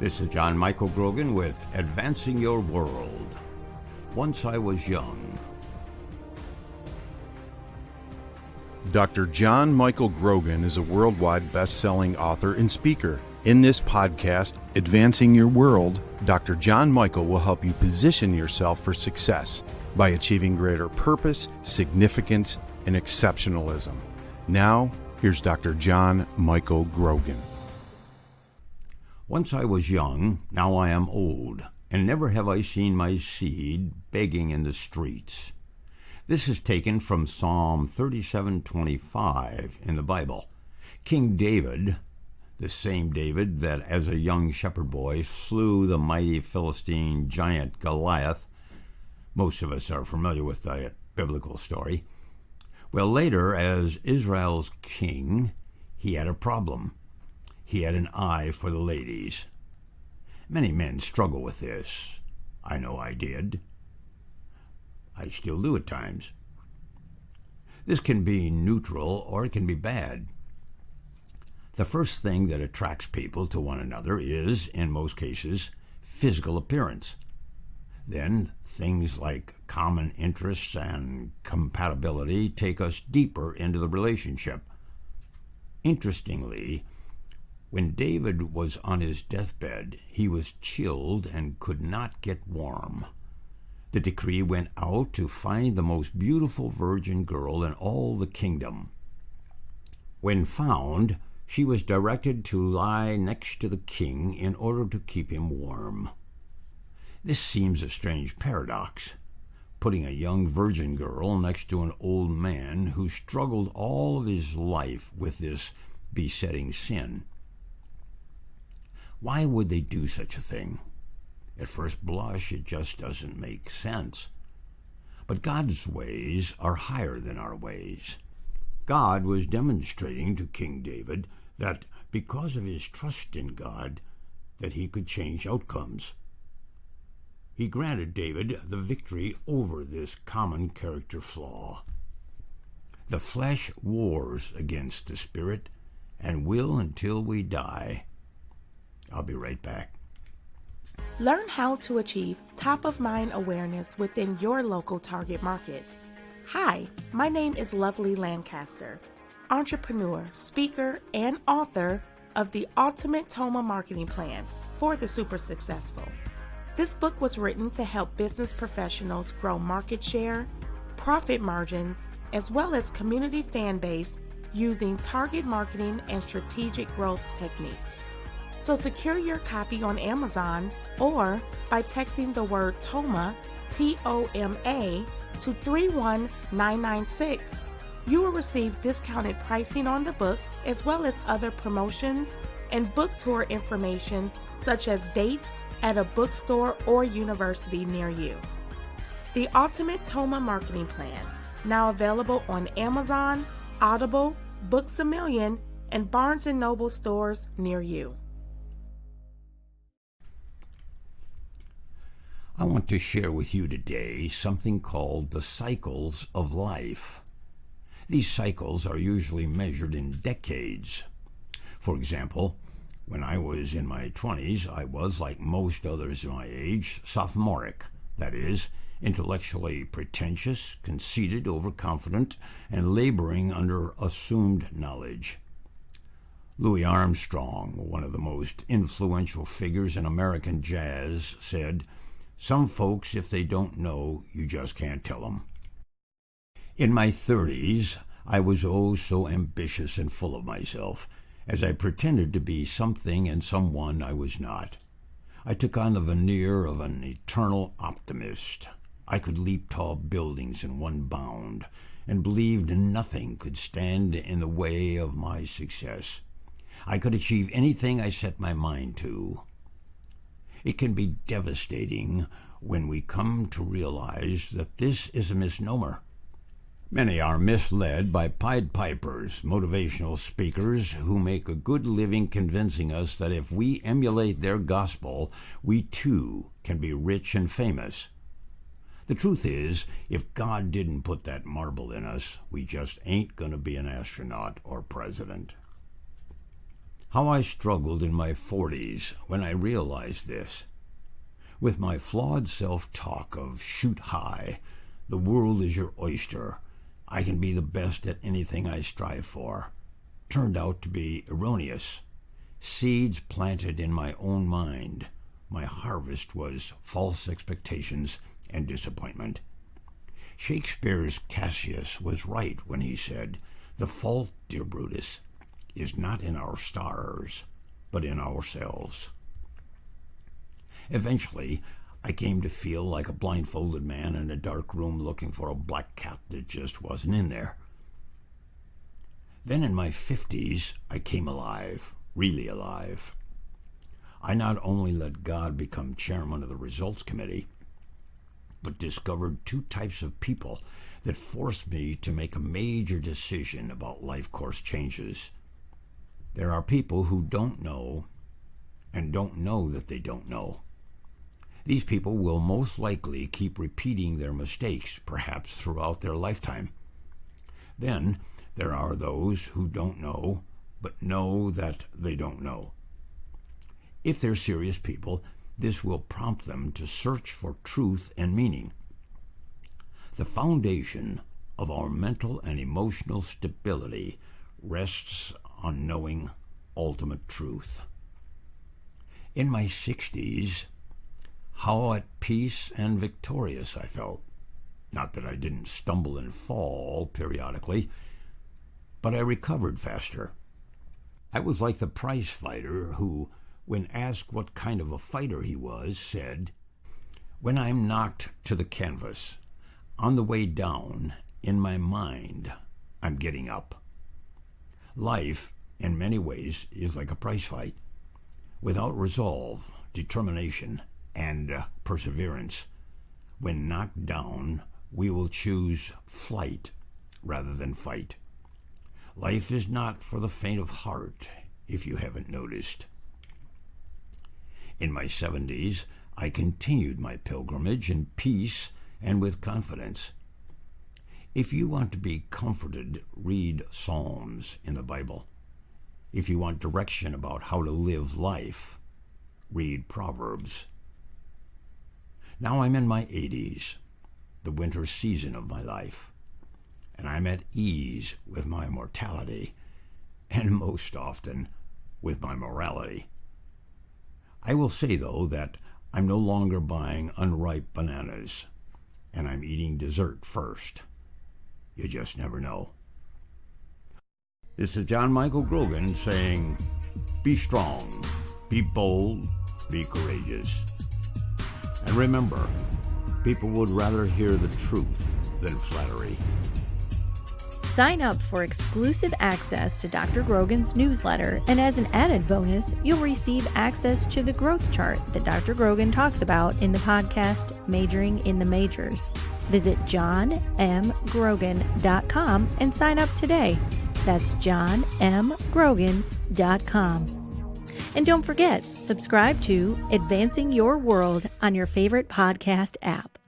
This is John Michael Grogan with Advancing Your World. Once I was young. Dr. John Michael Grogan is a worldwide best-selling author and speaker. In this podcast, Advancing Your World, Dr. John Michael will help you position yourself for success by achieving greater purpose, significance, and exceptionalism. Now, here's Dr. John Michael Grogan. Once I was young, now I am old, and never have I seen my seed begging in the streets. This is taken from Psalm 37:25 in the Bible. King David, the same David that as a young shepherd boy slew the mighty Philistine giant Goliath. Most of us are familiar with that biblical story. Well, later, as Israel's king, he had a problem. He had an eye for the ladies. Many men struggle with this. I know I did. I still do at times. This can be neutral or it can be bad. The first thing that attracts people to one another is, in most cases, physical appearance. Then things like common interests and compatibility take us deeper into the relationship. Interestingly, when David was on his deathbed, he was chilled and could not get warm. The decree went out to find the most beautiful virgin girl in all the kingdom. When found, she was directed to lie next to the king in order to keep him warm. This seems a strange paradox, putting a young virgin girl next to an old man who struggled all of his life with this besetting sin. Why would they do such a thing? At first blush, it just doesn't make sense. But God's ways are higher than our ways. God was demonstrating to King David that because of his trust in God, that he could change outcomes. He granted David the victory over this common character flaw. The flesh wars against the spirit and will until we die. I'll be right back. Learn how to achieve top-of-mind awareness within your local target market. Hi, my name is Lovely Lancaster, entrepreneur, speaker, and author of the Ultimate Toma Marketing Plan for the Super Successful. This book was written to help business professionals grow market share, profit margins, as well as community fan base using target marketing and strategic growth techniques. So secure your copy on Amazon or by texting the word TOMA, T-O-M-A, to 31996. You will receive discounted pricing on the book as well as other promotions and book tour information such as dates at a bookstore or university near you. The Ultimate Toma Marketing Plan, now available on Amazon, Audible, Books A Million, and Barnes & Noble stores near you. I want to share with you today something called the cycles of life. These cycles are usually measured in decades. For example, when I was in my 20s, I was, like most others my age, sophomoric, that is, intellectually pretentious, conceited, overconfident, and laboring under assumed knowledge. Louis Armstrong, one of the most influential figures in American jazz, said, "Some folks, if they don't know, you just can't tell them." In my 30s, I was oh so ambitious and full of myself, as I pretended to be something and someone I was not. I took on the veneer of an eternal optimist. I could leap tall buildings in one bound, and believed nothing could stand in the way of my success. I could achieve anything I set my mind to. It can be devastating when we come to realize that this is a misnomer. Many are misled by Pied Pipers, motivational speakers who make a good living convincing us that if we emulate their gospel, we too can be rich and famous. The truth is, if God didn't put that marble in us, we just ain't going to be an astronaut or president. How I struggled in my 40s when I realized this. With my flawed self-talk of shoot high, the world is your oyster, I can be the best at anything I strive for, turned out to be erroneous. Seeds planted in my own mind, my harvest was false expectations and disappointment. Shakespeare's Cassius was right when he said, "The fault, dear Brutus, is not in our stars, but in ourselves." Eventually, I came to feel like a blindfolded man in a dark room looking for a black cat that just wasn't in there. Then in my 50s, I came alive, really alive. I not only let God become chairman of the results committee, but discovered two types of people that forced me to make a major decision about life course changes. There are people who don't know and don't know that they don't know. These people will most likely keep repeating their mistakes, perhaps throughout their lifetime. Then there are those who don't know, but know that they don't know. If they're serious people, this will prompt them to search for truth and meaning. The foundation of our mental and emotional stability rests on knowing ultimate truth. In my 60s, how at peace and victorious I felt. Not that I didn't stumble and fall periodically, but I recovered faster. I was like the prize fighter who, when asked what kind of a fighter he was, said, "When I'm knocked to the canvas, on the way down, in my mind, I'm getting up." Life, in many ways, is like a prize fight. Without resolve, determination, and perseverance, when knocked down, we will choose flight rather than fight. Life is not for the faint of heart, if you haven't noticed. In my 70s, I continued my pilgrimage in peace and with confidence. If you want to be comforted, read Psalms in the Bible. If you want direction about how to live life, read Proverbs. Now I'm in my 80s, the winter season of my life, and I'm at ease with my mortality, and most often with my morality. I will say, though, that I'm no longer buying unripe bananas, and I'm eating dessert first. You just never know. This is John Michael Grogan saying, be strong, be bold, be courageous. And remember, people would rather hear the truth than flattery. Sign up for exclusive access to Dr. Grogan's newsletter, and as an added bonus, you'll receive access to the growth chart that Dr. Grogan talks about in the podcast Majoring in the Majors. Visit johnmgrogan.com and sign up today. That's johnmgrogan.com. And don't forget, subscribe to Advancing Your World on your favorite podcast app.